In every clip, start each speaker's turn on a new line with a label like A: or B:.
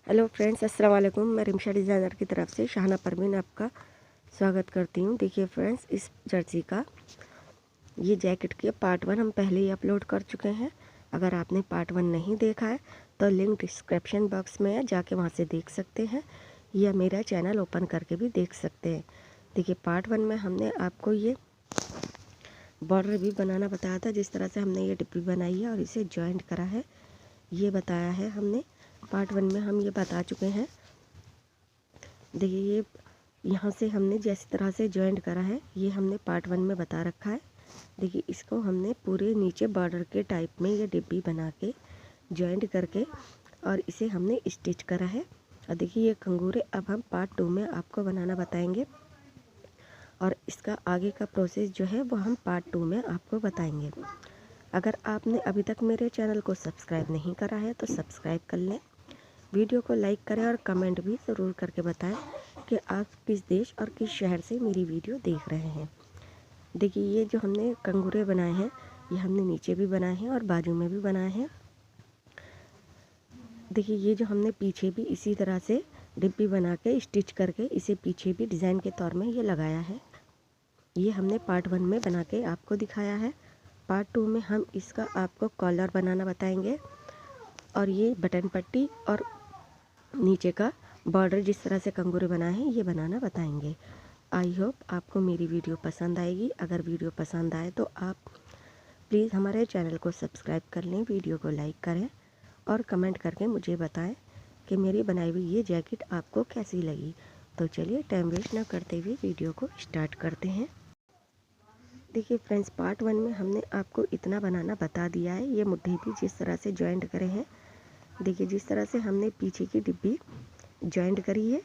A: Hello friends, अस्सलाम वालेकुम। मैं रिमशा डिज़ाइनर की तरफ से शाहना परवीन आपका स्वागत करती हूँ। देखिए फ्रेंड्स, इस जर्सी का ये जैकेट के पार्ट 1 हम पहले ही अपलोड कर चुके हैं। अगर आपने पार्ट 1 नहीं देखा है तो लिंक डिस्क्रिप्शन बॉक्स में है, जाके वहाँ से देख सकते हैं, या मेरा चैनल ओपन करके भी देख सकते हैं। देखिए पार्ट 1 में हमने आपको ये बॉर्डर भी बनाना बताया था, जिस तरह से हमने ये डिब्बी बनाई है और इसे जॉइंट करा है, ये बताया है हमने। पार्ट 1 में हम ये बता चुके हैं। देखिए ये यहाँ से हमने जिस तरह से जॉइंट करा है, ये हमने पार्ट 1 में बता रखा है। देखिए इसको हमने पूरे नीचे बॉर्डर के टाइप में ये डिब्बी बना के जॉइंट करके और इसे हमने स्टिच करा है। और देखिए ये कंगूरे अब हम पार्ट 2 में आपको बनाना बताएंगे, और इसका आगे का प्रोसेस जो है वो हम पार्ट 2 में आपको बताएंगे। अगर आपने अभी तक मेरे चैनल को सब्सक्राइब नहीं करा है तो सब्सक्राइब कर लें, वीडियो को लाइक करें और कमेंट भी ज़रूर करके बताएं कि आप किस देश और किस शहर से मेरी वीडियो देख रहे हैं। देखिए ये जो हमने कंगूरे बनाए हैं, ये हमने नीचे भी बनाए हैं और बाजू में भी बनाए हैं। देखिए ये जो हमने पीछे भी इसी तरह से डिब्बी बना के स्टिच करके इसे पीछे भी डिज़ाइन के तौर में ये लगाया है। ये हमने पार्ट 1 में बना के आपको दिखाया है। पार्ट 2 में हम इसका आपको कॉलर बनाना बताएंगे, और ये बटन पट्टी और नीचे का बॉर्डर जिस तरह से कंगूरे बनाए हैं ये बनाना बताएंगे। आई होप आपको मेरी वीडियो पसंद आएगी। अगर वीडियो पसंद आए तो आप प्लीज़ हमारे चैनल को सब्सक्राइब कर लें, वीडियो को लाइक करें और कमेंट करके मुझे बताएं कि मेरी बनाई हुई ये जैकेट आपको कैसी लगी। तो चलिए टाइम वेस्ट ना करते हुए वीडियो को स्टार्ट करते हैं। देखिए फ्रेंड्स, पार्ट 1 में हमने आपको इतना बनाना बता दिया है। ये मुट्ठी भी जिस तरह से जॉइंट करे हैं, देखिए जिस तरह से हमने पीछे की डिब्बी जॉइंट करी है,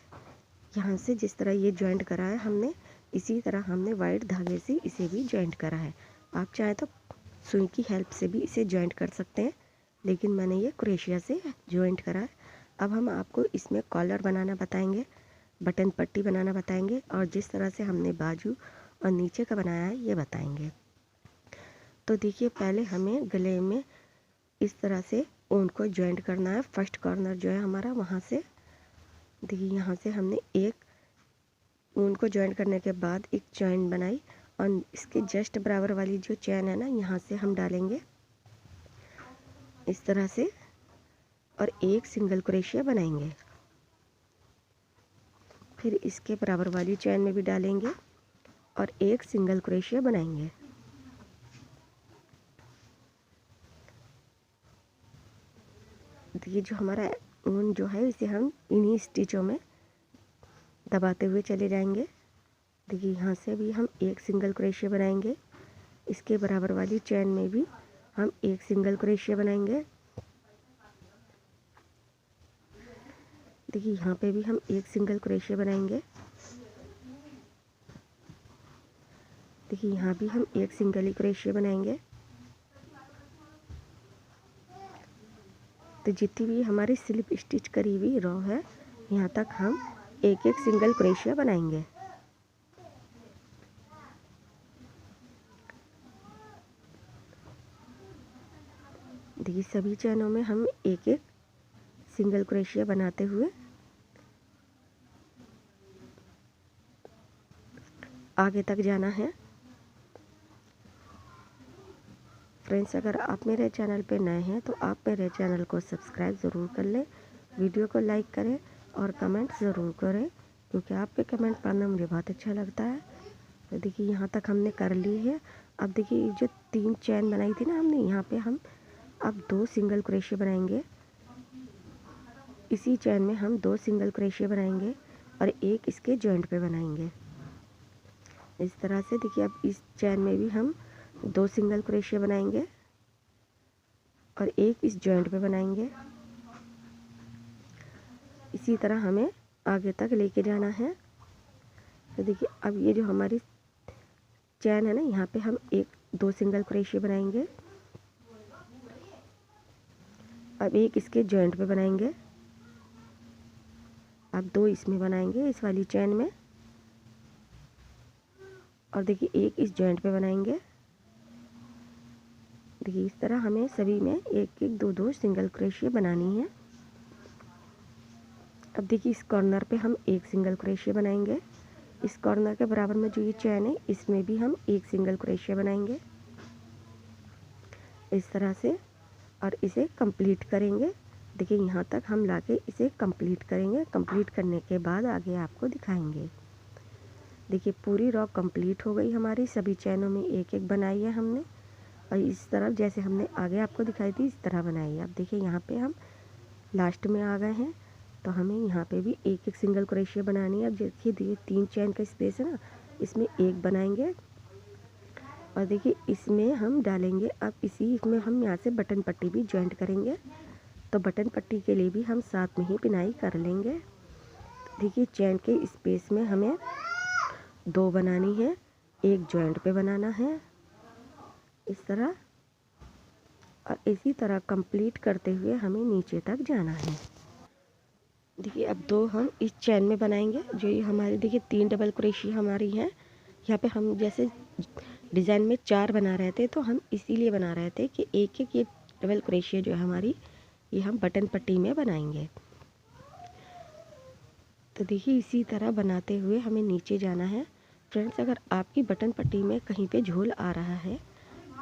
A: यहाँ से जिस तरह ये जॉइंट करा है हमने, इसी तरह हमने वाइट धागे से इसे भी जॉइंट करा है। आप चाहें तो सुई की हेल्प से भी इसे जॉइंट कर सकते हैं, लेकिन मैंने ये क्रोशिया से जॉइंट करा है। अब हम आपको इसमें कॉलर बनाना बताएंगे, बटन पट्टी बनाना बताएंगे, और जिस तरह से हमने बाजू और नीचे का बनाया है ये बताएंगे। तो देखिए पहले हमें गले में इस तरह से ऊन को जॉइंट करना है। फर्स्ट कॉर्नर जो है हमारा, वहाँ से देखिए यहाँ से हमने एक ऊन को जॉइंट करने के बाद एक चैन बनाई, और इसके जस्ट बराबर वाली जो चैन है ना, यहाँ से हम डालेंगे इस तरह से, और एक सिंगल क्रोशिया बनाएंगे। फिर इसके बराबर वाली चैन में भी डालेंगे और एक सिंगल क्रोशिया बनाएंगे। देखिए जो हमारा ऊन जो है, इसे हम इन्हीं स्टिचों में दबाते हुए चले जाएंगे। देखिए यहाँ से भी हम एक सिंगल क्रोशिया बनाएंगे, इसके बराबर वाली चैन में भी हम एक सिंगल क्रोशिया बनाएंगे। देखिए यहाँ पे भी हम एक सिंगल क्रोशिया बनाएंगे। देखिए यहाँ भी हम एक सिंगल ही क्रोशिया बनाएंगे। तो जितनी भी हमारी स्लिप स्टिच करी हुई रॉ है, यहाँ तक हम एक एक सिंगल क्रोशिया बनाएंगे। देखिए सभी चैनों में हम एक एक सिंगल क्रोशिया बनाते हुए आगे तक जाना है। फ्रेंड्स, अगर आप मेरे चैनल पे नए हैं तो आप मेरे चैनल को सब्सक्राइब ज़रूर कर लें, वीडियो को लाइक करें और कमेंट ज़रूर करें, क्योंकि आपके कमेंट पढ़ना मुझे बहुत अच्छा लगता है। तो देखिए यहाँ तक हमने कर ली है। अब देखिए जो 3 चैन बनाई थी ना हमने, यहाँ पे हम अब 2 सिंगल क्रोशिया बनाएंगे। इसी चैन में हम 2 सिंगल क्रोशिया बनाएंगे और एक इसके जॉइंट पे बनाएंगे इस तरह से। देखिए अब इस चैन में भी हम 2 सिंगल क्रोशिया बनाएंगे और एक इस जॉइंट पे बनाएंगे। इसी तरह हमें आगे तक लेके जाना है। तो देखिए अब ये जो हमारी चैन है ना, यहाँ पे हम 2 सिंगल क्रोशिया बनाएंगे। अब एक इसके जॉइंट पे बनाएंगे। अब 2 इसमें बनाएंगे इस वाली चैन में, और देखिए एक इस जॉइंट पे बनाएंगे। देखिए इस तरह हमें सभी में एक एक 2 2 सिंगल क्रोशिया बनानी है। अब देखिए इस कॉर्नर पे हम एक सिंगल क्रोशिया बनाएंगे। इस कॉर्नर के बराबर में जो ये चैन है इसमें भी हम एक सिंगल क्रोशिया बनाएंगे इस तरह से, और इसे कंप्लीट करेंगे। देखिए यहाँ तक हम लाके इसे कंप्लीट करेंगे। कंप्लीट करने के बाद आगे आपको दिखाएंगे। देखिए पूरी रॉ कंप्लीट हो गई हमारी, सभी चैनों में एक एक बनाई है हमने, और इस तरफ जैसे हमने आगे आपको दिखाई थी इस तरह बनाई है। अब देखिए यहाँ पे हम लास्ट में आ गए हैं, तो हमें यहाँ पे भी एक एक सिंगल क्रोशिया बनानी है। अब देखिए 3 चैन का स्पेस है ना, इसमें एक बनाएंगे, और देखिए इसमें हम डालेंगे। अब इसमें हम यहाँ से बटन पट्टी भी जॉइंट करेंगे, तो बटन पट्टी के लिए भी हम साथ में ही पिनाई कर लेंगे। देखिए चैन के स्पेस में हमें 2 बनानी है, एक जॉइंट पे बनाना है इस तरह, और इसी तरह कंप्लीट करते हुए हमें नीचे तक जाना है। देखिए अब 2 हम इस चैन में बनाएंगे। जो ये हमारी देखिए 3 डबल क्रोशिया हमारी हैं। यहाँ पे हम जैसे डिज़ाइन में 4 बना रहे थे, तो हम इसीलिए बना रहे थे कि एक एक ये डबल क्रोशिया जो है हमारी, ये हम बटन पट्टी में बनाएंगे। तो देखिए इसी तरह बनाते हुए हमें नीचे जाना है। फ्रेंड्स, अगर आपकी बटन पट्टी में कहीं पे झोल आ रहा है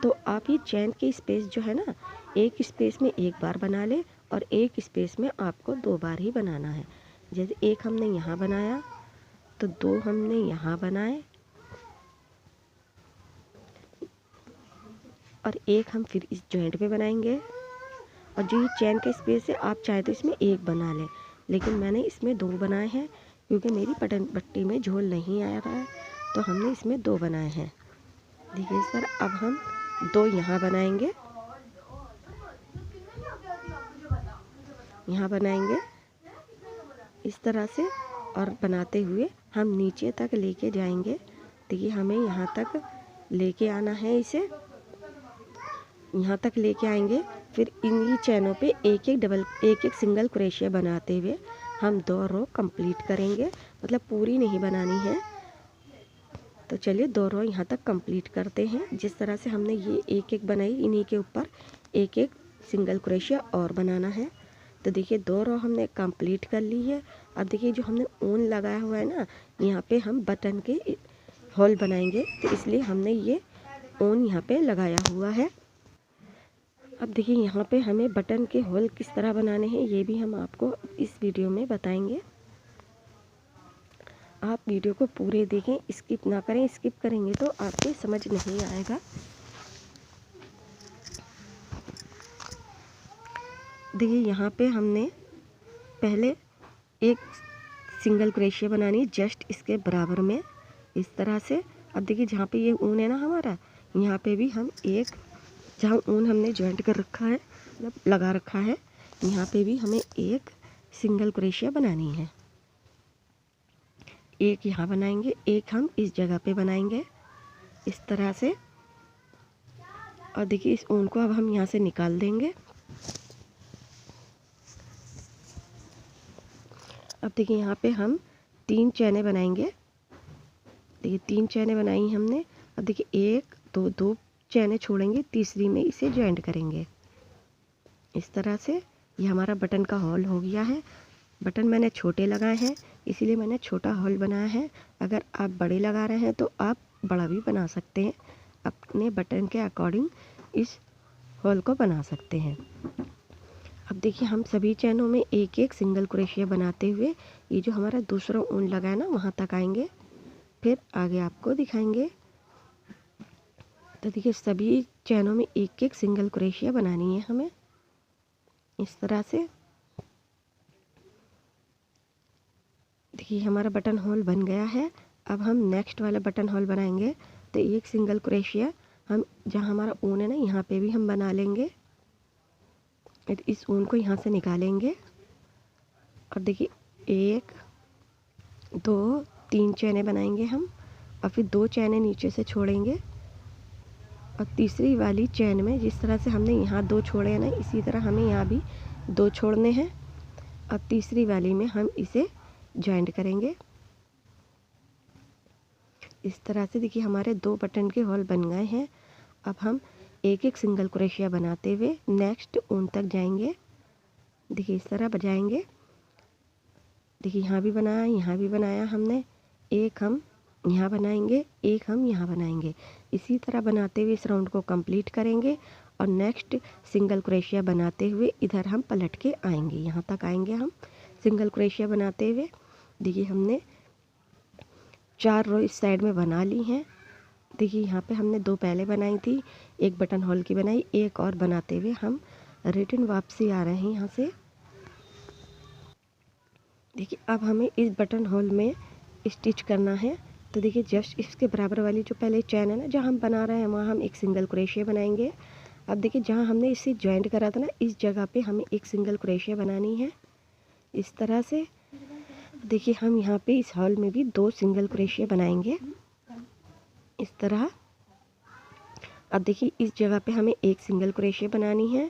A: तो आप ये चैन के स्पेस जो है ना, एक स्पेस में एक बार बना ले, और एक स्पेस में आपको 2 बार ही बनाना है। जैसे एक हमने यहाँ बनाया तो 2 हमने यहाँ बनाए, और एक हम फिर इस जॉइंट पे बनाएंगे। और जो ये चैन का स्पेस है आप चाहे तो इसमें एक बना लें, लेकिन मैंने इसमें 2 बनाए हैं क्योंकि मेरी बटन पट्टी में झोल नहीं आ रहा है, तो हमने इसमें 2 बनाए हैं। देखिए सर, अब हम 2 यहाँ बनाएंगे, यहाँ बनाएंगे इस तरह से, और बनाते हुए हम नीचे तक लेके जाएंगे। देखिए हमें यहाँ तक लेके आना है, इसे यहाँ तक लेके आएंगे। फिर इन्हीं चैनों पे एक एक सिंगल क्रोशिया बनाते हुए हम 2 रो कंप्लीट करेंगे, मतलब पूरी नहीं बनानी है। तो चलिए 2 रो यहाँ तक कंप्लीट करते हैं। जिस तरह से हमने ये एक एक बनाई, इन्हीं के ऊपर एक एक सिंगल क्रोशिया और बनाना है। तो देखिए 2 रो हमने कंप्लीट कर ली है। अब देखिए जो हमने ऊन लगाया हुआ है ना, यहाँ पे हम बटन के होल बनाएंगे, तो इसलिए हमने ये ऊन यहाँ पे लगाया हुआ है। अब देखिए यहाँ पे हमें बटन के होल किस तरह बनाने हैं ये भी हम आपको इस वीडियो में बताएंगे। आप वीडियो को पूरे देखें, स्किप ना करें। स्किप करेंगे तो आपको समझ नहीं आएगा। देखिए यहाँ पे हमने पहले एक सिंगल क्रोशिया बनानी है जस्ट इसके बराबर में इस तरह से। अब देखिए जहाँ पे ये ऊन है ना हमारा, यहाँ पे भी हम एक, जहाँ ऊन हमने जॉइंट कर रखा है, मतलब लगा रखा है, यहाँ पे भी हमें एक सिंगल क्रोशिया बनानी है। एक यहाँ बनाएंगे, एक हम इस जगह पे बनाएंगे इस तरह से। और देखिए इस ऊन को अब हम यहाँ से निकाल देंगे। अब देखिए यहाँ पे हम 3 चैनें बनाएंगे। देखिए 3 चैनें बनाई हमने। अब देखिए 1 2 2 चैनें छोड़ेंगे, तीसरी में इसे जॉइंट करेंगे इस तरह से। ये हमारा बटन का होल हो गया है। बटन मैंने छोटे लगाए हैं, इसीलिए मैंने छोटा होल बनाया है। अगर आप बड़े लगा रहे हैं तो आप बड़ा भी बना सकते हैं, अपने बटन के अकॉर्डिंग इस होल को बना सकते हैं। अब देखिए हम सभी चैनों में एक एक सिंगल क्रोशिया बनाते हुए ये जो हमारा दूसरा ऊन लगा है ना, वहाँ तक आएंगे, फिर आगे आपको दिखाएंगे। तो देखिए सभी चैनों में एक एक सिंगल क्रोशिया बनानी है हमें इस तरह से। देखिए हमारा बटन होल बन गया है। अब हम नेक्स्ट वाला बटन होल बनाएंगे। तो एक सिंगल क्रोशिया हम जहाँ हमारा ऊन है ना, यहाँ पे भी हम बना लेंगे। इस ऊन को यहाँ से निकालेंगे, और देखिए 1 2 3 चैनें बनाएंगे हम, और फिर 2 चैनें नीचे से छोड़ेंगे, और तीसरी वाली चैन में जिस तरह से हमने यहाँ 2 छोड़े हैं ना, इसी तरह हमें यहाँ भी 2 छोड़ने हैं, और तीसरी वाली में हम इसे जॉइंट करेंगे इस तरह से। देखिए हमारे 2 बटन के होल बन गए हैं। अब हम एक एक सिंगल क्रोशिया बनाते हुए नेक्स्ट ऊन तक जाएंगे। देखिए इस तरह बजाएंगे। देखिए यहाँ भी बनाया, यहाँ भी बनाया हमने। एक हम यहाँ बनाएंगे, एक हम यहाँ बनाएंगे। इसी तरह बनाते हुए इस राउंड को कंप्लीट करेंगे और नेक्स्ट सिंगल क्रोशिया बनाते हुए इधर हम पलट के आएंगे, यहाँ तक आएंगे हम सिंगल क्रोशिया बनाते हुए। देखिए हमने 4 रो इस साइड में बना ली हैं। देखिए यहाँ पे हमने 2 पहले बनाई थी, एक बटन होल की बनाई, एक और बनाते हुए हम रिटर्न वापसी आ रहे हैं यहाँ से। देखिए अब हमें इस बटन होल में स्टिच करना है। तो देखिए जस्ट इसके बराबर वाली जो पहले चैन है ना, जहाँ हम बना रहे हैं वहाँ हम एक सिंगल क्रोशिया बनाएंगे। अब देखिए जहाँ हमने इसे जॉइंट करा था ना, इस जगह पे हमें एक सिंगल क्रोशिया बनानी है इस तरह से। देखिए हम यहाँ पे इस हॉल में भी 2 सिंगल क्रोशिया बनाएंगे इस तरह। अब देखिए इस जगह पे हमें एक सिंगल क्रोशिया बनानी है।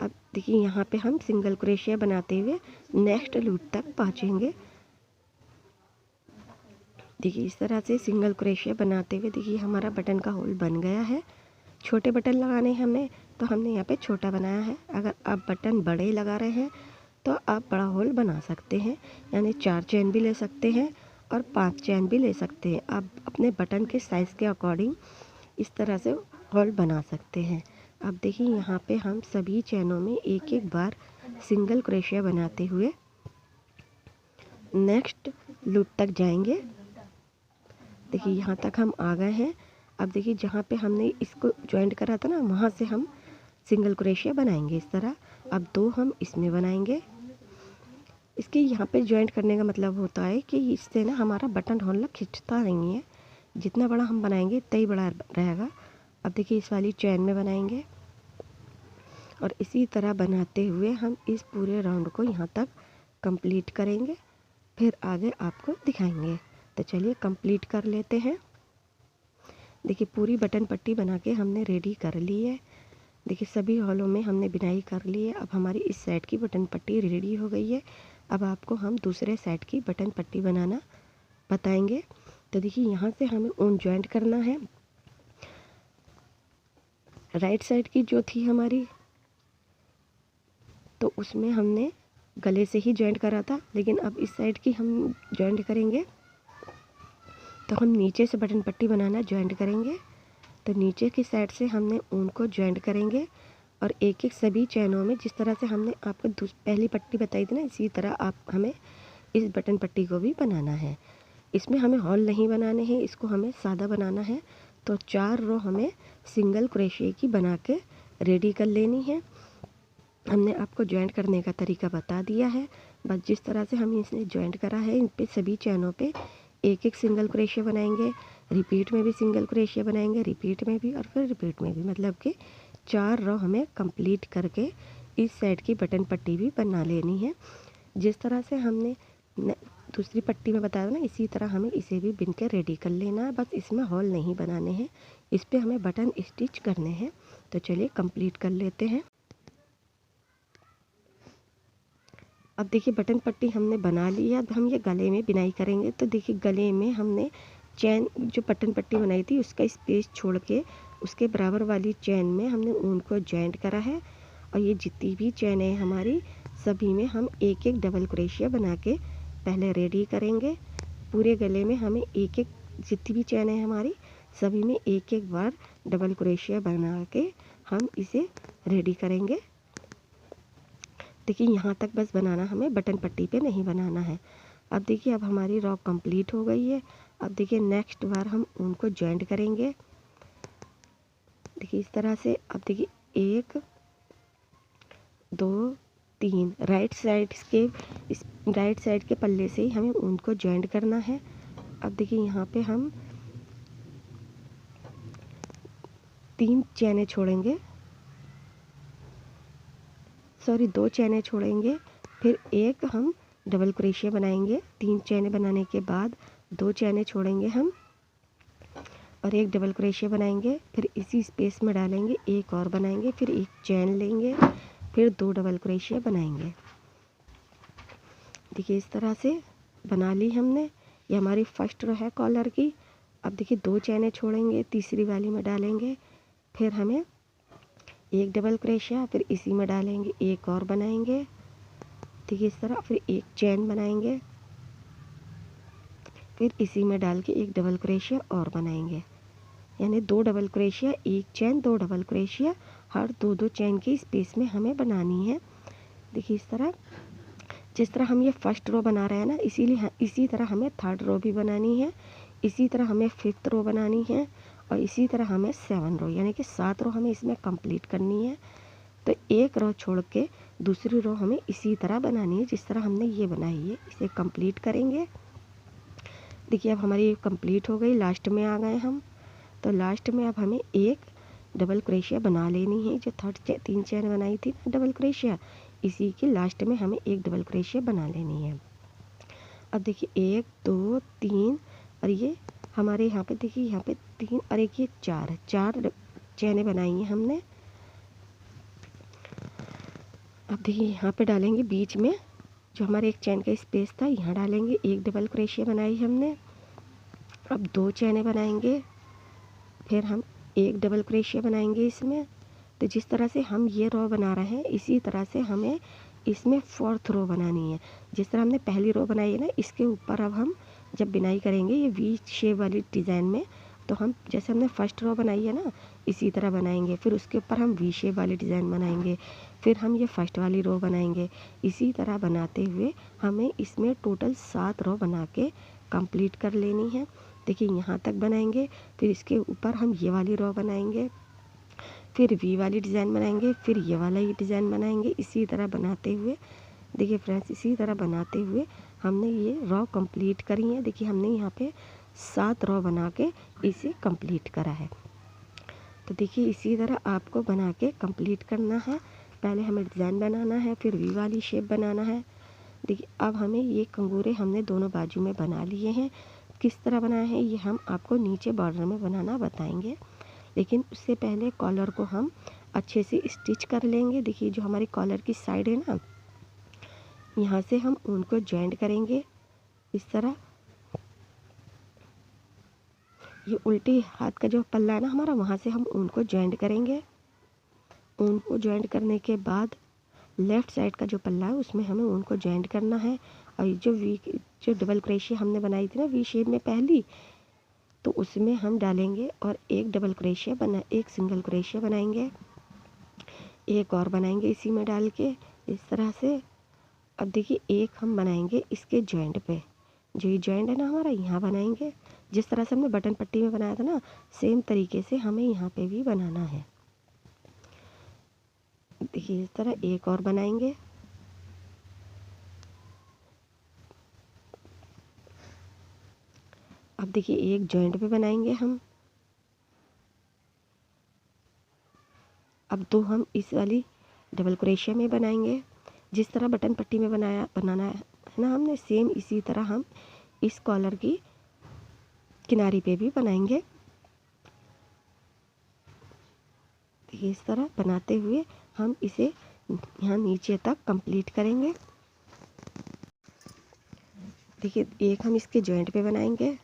A: अब देखिए यहाँ पे हम सिंगल क्रोशिया बनाते हुए नेक्स्ट लूप तक पहुँचेंगे। देखिए इस तरह से सिंगल क्रोशिया बनाते हुए देखिए हमारा बटन का होल बन गया है। छोटे बटन लगाने हैं हमें, तो हमने यहाँ पे छोटा बनाया है। अगर आप बटन बड़े लगा रहे हैं तो आप बड़ा होल बना सकते हैं, यानी 4 चैन भी ले सकते हैं और 5 चैन भी ले सकते हैं। आप अपने बटन के साइज़ के अकॉर्डिंग इस तरह से होल बना सकते हैं। अब देखिए यहाँ पे हम सभी चैनों में एक एक बार सिंगल क्रोशिया बनाते हुए नेक्स्ट लूप तक जाएंगे। देखिए यहाँ तक हम आ गए हैं। अब देखिए जहाँ पे हमने इसको जॉइंट करा था ना, वहाँ से हम सिंगल क्रोशिया बनाएंगे इस तरह। अब 2 हम इसमें बनाएंगे। इसके यहाँ पे जॉइंट करने का मतलब होता है कि इससे ना हमारा बटन होल ना खिंचता नहीं है। जितना बड़ा हम बनाएंगे उतना ही बड़ा रहेगा। अब देखिए इस वाली चैन में बनाएंगे और इसी तरह बनाते हुए हम इस पूरे राउंड को यहाँ तक कंप्लीट करेंगे, फिर आगे आपको दिखाएंगे। तो चलिए कंप्लीट कर लेते हैं। देखिए पूरी बटन पट्टी बना के हमने रेडी कर ली है। देखिए सभी हॉलों में हमने बिनाई कर ली है। अब हमारी इस साइड की बटन पट्टी रेडी हो गई है। अब आपको हम दूसरे साइड की बटन पट्टी बनाना बताएंगे। तो देखिए यहाँ से हमें ऊन जॉइंट करना है। राइट साइड की जो थी हमारी, तो उसमें हमने गले से ही जॉइंट करा था, लेकिन अब इस साइड की हम जॉइंट करेंगे। तो हम नीचे से बटन पट्टी बनाना जॉइंट करेंगे। तो नीचे की साइड से हमने ऊन को जॉइंट करेंगे और एक एक सभी चैनों में जिस तरह से हमने आपको पहली पट्टी बताई थी ना, इसी तरह आप हमें इस बटन पट्टी को भी बनाना है। इसमें हमें हॉल नहीं बनाने हैं, इसको हमें सादा बनाना है। तो 4 रो हमें सिंगल क्रोशिया की बना के रेडी कर लेनी है। हमने आपको जॉइंट करने का तरीका बता दिया है। बस जिस तरह से हम इसने जॉइंट करा है, इन पे सभी चैनों पे एक एक सिंगल क्रोशिया बनाएंगे। रिपीट में भी सिंगल क्रोशिया बनाएंगे, रिपीट में भी और फिर रिपीट में भी, मतलब कि 4 रो हमें कंप्लीट करके इस साइड की बटन पट्टी भी बना लेनी है। जिस तरह से हमने दूसरी पट्टी में बताया ना, इसी तरह हमें इसे भी बिन के रेडी कर लेना है। बस इसमें हॉल नहीं बनाने हैं, इस पर हमें बटन स्टिच करने हैं। तो चलिए कंप्लीट कर लेते हैं। अब देखिए बटन पट्टी हमने बना ली है। अब हम ये गले में बिनाई करेंगे। तो देखिए गले में हमने चैन जो बटन पट्टी बनाई थी उसका स्पेस छोड़ के उसके बराबर वाली चैन में हमने ऊन को जॉइंट करा है। और ये जितनी भी चैन है हमारी, सभी में हम एक एक डबल क्रोशिया बना के पहले रेडी करेंगे। पूरे गले में हमें एक एक, जितनी भी चैन है हमारी, सभी में एक एक बार डबल क्रोशिया बना के हम इसे रेडी करेंगे। देखिए यहाँ तक बस बनाना, हमें बटन पट्टी पे नहीं बनाना है। अब देखिए अब हमारी रॉ कंप्लीट हो गई है। अब देखिए नेक्स्ट बार हम उनको जॉइंट करेंगे। देखिए इस तरह से। अब देखिए 1 2 3 राइट साइड के पल्ले से ही हमें उनको जॉइंट करना है। अब देखिए यहाँ पे हम 3 चैनें छोड़ेंगे, सॉरी 2 चैनें छोड़ेंगे, फिर एक हम डबल क्रोशिया बनाएंगे। 3 चैनें बनाने के बाद 2 चैनें छोड़ेंगे हम और एक डबल क्रोशिया बनाएंगे। फिर इसी स्पेस में डालेंगे, एक और बनाएंगे, फिर एक चैन लेंगे, फिर 2 डबल क्रोशिया बनाएंगे। देखिए इस तरह से बना ली हमने। ये हमारी फर्स्ट रो है कॉलर की। अब देखिए 2 चैनें छोड़ेंगे, तीसरी वाली में डालेंगे, फिर हमें एक डबल क्रोशिया, फिर इसी में डालेंगे, एक और बनाएंगे, देखिए इस तरह। फिर एक चेन बनाएंगे, फिर इसी में डाल के एक डबल क्रोशिया और बनाएंगे, यानी 2 डबल क्रोशिया, एक चेन, 2 डबल क्रोशिया, हर 2-2 चेन की स्पेस में हमें बनानी है। देखिए इस तरह, जिस तरह हम ये फर्स्ट रो बना रहे हैं ना, इसीलिए इसी तरह हमें थर्ड रो भी बनानी है, इसी तरह हमें फिफ्थ रो बनानी है, और इसी तरह हमें 7 रो यानी कि 7 रो हमें इसमें कंप्लीट करनी है। तो एक रो छोड़ के दूसरी रो हमें इसी तरह बनानी है जिस तरह हमने ये बनाई है। इसे कंप्लीट करेंगे। देखिए अब हमारी कंप्लीट हो गई, लास्ट में आ गए हम। तो लास्ट में अब हमें एक डबल क्रोशिया बना लेनी है। जो 3 चेन बनाई थी ना डबल क्रोशिया, इसी के लास्ट में हमें एक डबल क्रोशिया बना लेनी है। अब देखिए 1 2 3 और ये हमारे यहाँ पे देखिए यहाँ पे 3 और एक ये 4 चैनें बनाई हैं हमने। अब देखिए यहाँ पे डालेंगे बीच में जो हमारे एक चैन का स्पेस था, यहाँ डालेंगे एक डबल क्रोशिया बनाई हमने। अब 2 चैनें बनाएंगे, फिर हम एक डबल क्रोशिया बनाएंगे इसमें। तो जिस तरह से हम ये रो बना रहे हैं इसी तरह से हमें इसमें 4th रो बनानी है। जिस तरह हमने पहली रो बनाई है ना, इसके ऊपर अब हम जब बिनाई करेंगे ये वी शेप वाली डिज़ाइन में, तो हम जैसे हमने फर्स्ट रो बनाई है ना इसी तरह बनाएंगे। फिर उसके ऊपर हम वी शेप वाली डिज़ाइन बनाएंगे, फिर हम ये फर्स्ट वाली रो बनाएंगे। इसी तरह बनाते हुए हमें इसमें टोटल 7 रो बना के कंप्लीट कर लेनी है। देखिए यहाँ तक बनाएंगे, फिर इसके ऊपर हम ये वाली रो बनाएंगे, फिर वी वाली डिज़ाइन बनाएंगे, फिर ये वाला ही डिज़ाइन बनाएंगे। इसी तरह बनाते हुए देखिए फ्रेंड्स, इसी तरह बनाते हुए हमने ये रो कंप्लीट करी है। देखिए हमने यहाँ पे 7 रो बना के इसे कंप्लीट करा है। तो देखिए इसी तरह आपको बना के कंप्लीट करना है। पहले हमें डिज़ाइन बनाना है, फिर वी वाली शेप बनाना है। देखिए अब हमें ये कंगूरे हमने दोनों बाजू में बना लिए हैं। किस तरह बनाए हैं ये हम आपको नीचे बॉर्डर में बनाना बताएंगे, लेकिन उससे पहले कॉलर को हम अच्छे से स्टिच कर लेंगे। देखिए जो हमारी कॉलर की साइड है ना, यहाँ से हम उनको जॉइंट करेंगे इस तरह। ये उल्टी हाथ का जो पल्ला है ना हमारा, वहाँ से हम उनको जॉइंट करेंगे। उनको जॉइंट करने के बाद लेफ़्ट साइड का जो पल्ला है उसमें हमें उनको जॉइंट करना है। और जो डबल क्रोशिया हमने बनाई थी ना वी शेप में पहली, तो उसमें हम डालेंगे और एक सिंगल क्रोशिया बनाएंगे, एक और बनाएंगे इसी में डाल के इस तरह से। अब देखिए एक हम बनाएंगे इसके जॉइंट पे, जो ये जॉइंट है ना हमारा, यहाँ बनाएंगे। जिस तरह से हमने बटन पट्टी में बनाया था ना, सेम तरीके से हमें यहाँ पे भी बनाना है। देखिए इस तरह एक और बनाएंगे। अब देखिए एक जॉइंट पे बनाएंगे हम। अब 2 हम इस वाली डबल क्रोशिया में बनाएंगे। जिस तरह बटन पट्टी में बनाना है ना हमने, सेम इसी तरह हम इस कॉलर की किनारी पे भी बनाएंगे। देखिए इस तरह बनाते हुए हम इसे यहाँ नीचे तक कंप्लीट करेंगे। देखिए एक हम इसके जॉइंट पे बनाएंगे,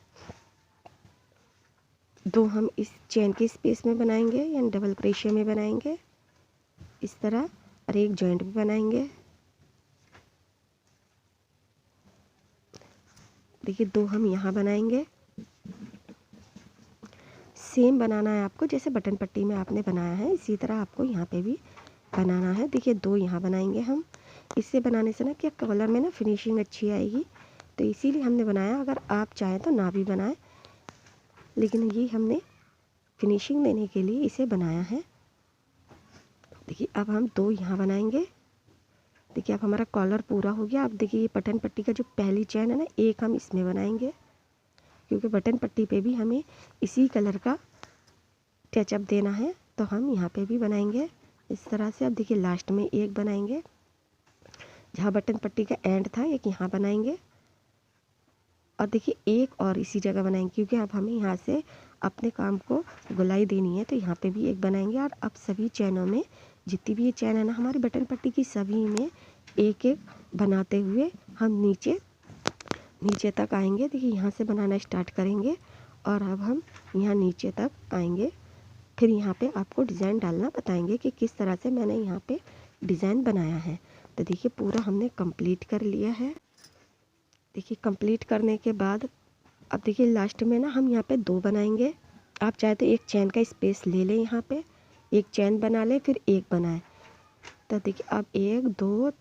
A: 2 हम इस चेन के स्पेस में बनाएंगे यानी डबल क्रोशिया में बनाएंगे इस तरह, और एक जॉइंट पे बनाएंगे। देखिए 2 हम यहाँ बनाएंगे। सेम बनाना है आपको, जैसे बटन पट्टी में आपने बनाया है इसी तरह आपको यहाँ पे भी बनाना है। देखिए 2 यहाँ बनाएंगे हम। इससे बनाने से ना क्या कलर में ना फिनिशिंग अच्छी आएगी, तो इसीलिए हमने बनाया। अगर आप चाहें तो ना भी बनाएं, लेकिन ये हमने फिनिशिंग देने के लिए इसे बनाया है। देखिए अब हम 2 यहाँ बनाएंगे। देखिए अब हमारा कॉलर पूरा हो गया। अब देखिए ये बटन पट्टी का जो पहली चैन है ना, एक हम इसमें बनाएंगे, क्योंकि बटन पट्टी पे भी हमें इसी कलर का टचअप देना है, तो हम यहाँ पे भी बनाएंगे इस तरह से। अब देखिए लास्ट में एक बनाएंगे, जहाँ बटन पट्टी का एंड था एक यहाँ बनाएंगे, और देखिए एक और इसी जगह बनाएंगे, क्योंकि अब हमें यहाँ से अपने काम को गोलाई देनी है, तो यहाँ पे भी एक बनाएंगे। और अब सभी चैनों में जितनी भी ये चैन है ना हमारी बटन पट्टी की, सभी में एक एक बनाते हुए हम नीचे तक आएंगे। देखिए यहाँ से बनाना स्टार्ट करेंगे और अब हम यहाँ नीचे तक आएंगे। फिर यहाँ पे आपको डिज़ाइन डालना बताएंगे कि किस तरह से मैंने यहाँ पे डिज़ाइन बनाया है। तो देखिए पूरा हमने कंप्लीट कर लिया है। देखिए कंप्लीट करने के बाद अब देखिए लास्ट में ना हम यहाँ पे 2 बनाएंगे। आप चाहे तो एक चैन का स्पेस ले लें, यहाँ पे एक चैन बना लें फिर एक बनाएं। तो देखिए अब 1 2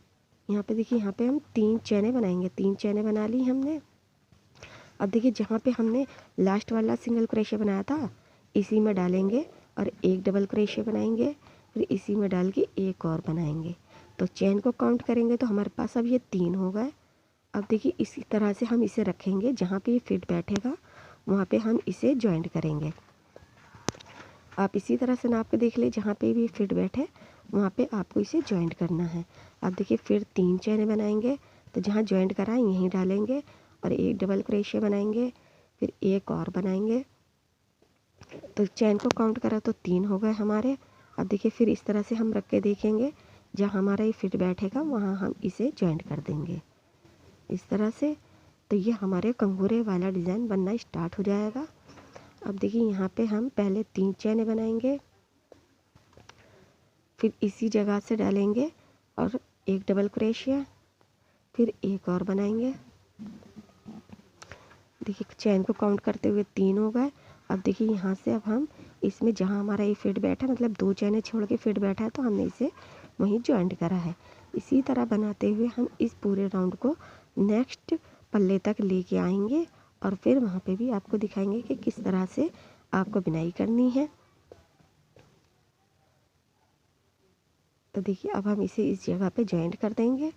A: यहाँ पे देखिए यहाँ पे हम 3 चैनें बनाएंगे। 3 चैनें बना ली हमने। अब देखिए जहाँ पे हमने लास्ट वाला सिंगल क्रोशिया बनाया था इसी में डालेंगे और एक डबल क्रोशिया बनाएंगे, फिर इसी में डाल के एक और बनाएंगे। तो चैन को काउंट करेंगे तो हमारे पास अब ये 3 हो गए। अब देखिए इसी तरह से हम इसे रखेंगे, जहाँ पे ये फिट बैठेगा वहाँ पे हम इसे जॉइंट करेंगे। आप इसी तरह से नाप के देख ले, जहाँ पे भी फिट बैठे वहाँ पे आपको इसे जॉइंट करना है। अब देखिए फिर 3 चैनें बनाएंगे, तो जहाँ जॉइंट करा है यहीं डालेंगे और एक डबल क्रोशिया बनाएंगे, फिर एक और बनाएंगे। तो चैन को काउंट करा तो 3 हो गए हमारे। अब देखिए फिर इस तरह से हम रख के देखेंगे, जहाँ हमारा ये फिट बैठेगा वहाँ हम इसे जॉइंट कर देंगे इस तरह से। तो ये हमारे कंगूरे वाला डिज़ाइन बनना स्टार्ट हो जाएगा। अब देखिए यहाँ पे हम पहले 3 चैनें बनाएंगे, फिर इसी जगह से डालेंगे और एक डबल क्रोशिया, फिर एक और बनाएंगे। देखिए चैन को काउंट करते हुए 3 हो गए। अब देखिए यहाँ से अब हम इसमें जहाँ हमारा ये फिट बैठा मतलब 2 चैनें छोड़ के फिट बैठा है तो हमने इसे वहीं जॉइंट करा है। इसी तरह बनाते हुए हम इस पूरे राउंड को नेक्स्ट पल्ले तक लेके आएंगे और फिर वहाँ पे भी आपको दिखाएंगे कि किस तरह से आपको बुनाई करनी है। तो देखिए अब हम इसे इस जगह पे जॉइंट कर देंगे।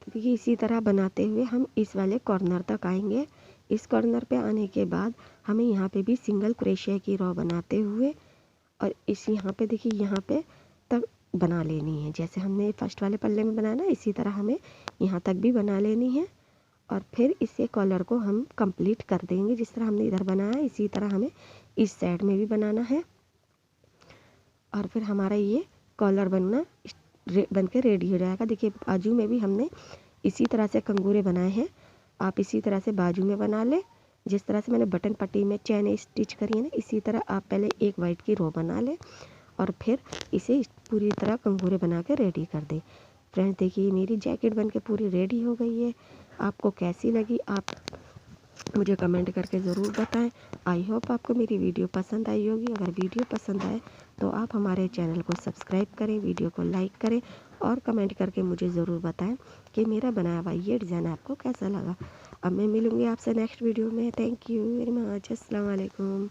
A: देखिए इसी तरह बनाते हुए हम इस वाले कॉर्नर तक आएंगे। इस कॉर्नर पे आने के बाद हमें यहाँ पे भी सिंगल क्रोशिया की रो बनाते हुए और इस यहाँ पे देखिए यहाँ पे तक बना लेनी है। जैसे हमने फर्स्ट वाले पल्ले में बनाया ना, इसी तरह हमें यहाँ तक भी बना लेनी है। और फिर इसे कॉलर को हम कंप्लीट कर देंगे। जिस तरह हमने इधर बनाया इसी तरह हमें इस साइड में भी बनाना है और फिर हमारा ये कॉलर बन के रेडी हो जाएगा। देखिए बाजू में भी हमने इसी तरह से कंगूरे बनाए हैं। आप इसी तरह से बाजू में बना लें। जिस तरह से मैंने बटन पट्टी में चैन स्टिच करी है ना, इसी तरह आप पहले एक वाइट की रो बना लें और फिर इसे पूरी तरह कंगूरे बना के रेडी कर दें। फ्रेंड्स देखिए मेरी जैकेट बन के पूरी रेडी हो गई है। आपको कैसी लगी आप मुझे कमेंट करके ज़रूर बताएं। आई होप आपको मेरी वीडियो पसंद आई होगी। अगर वीडियो पसंद आए तो आप हमारे चैनल को सब्सक्राइब करें, वीडियो को लाइक करें और कमेंट करके मुझे ज़रूर बताएं कि मेरा बनाया हुआ ये डिज़ाइन आपको कैसा लगा। अब मैं मिलूँगी आपसे नेक्स्ट वीडियो में। Thank you very much. अस्सलाम वालेकुम।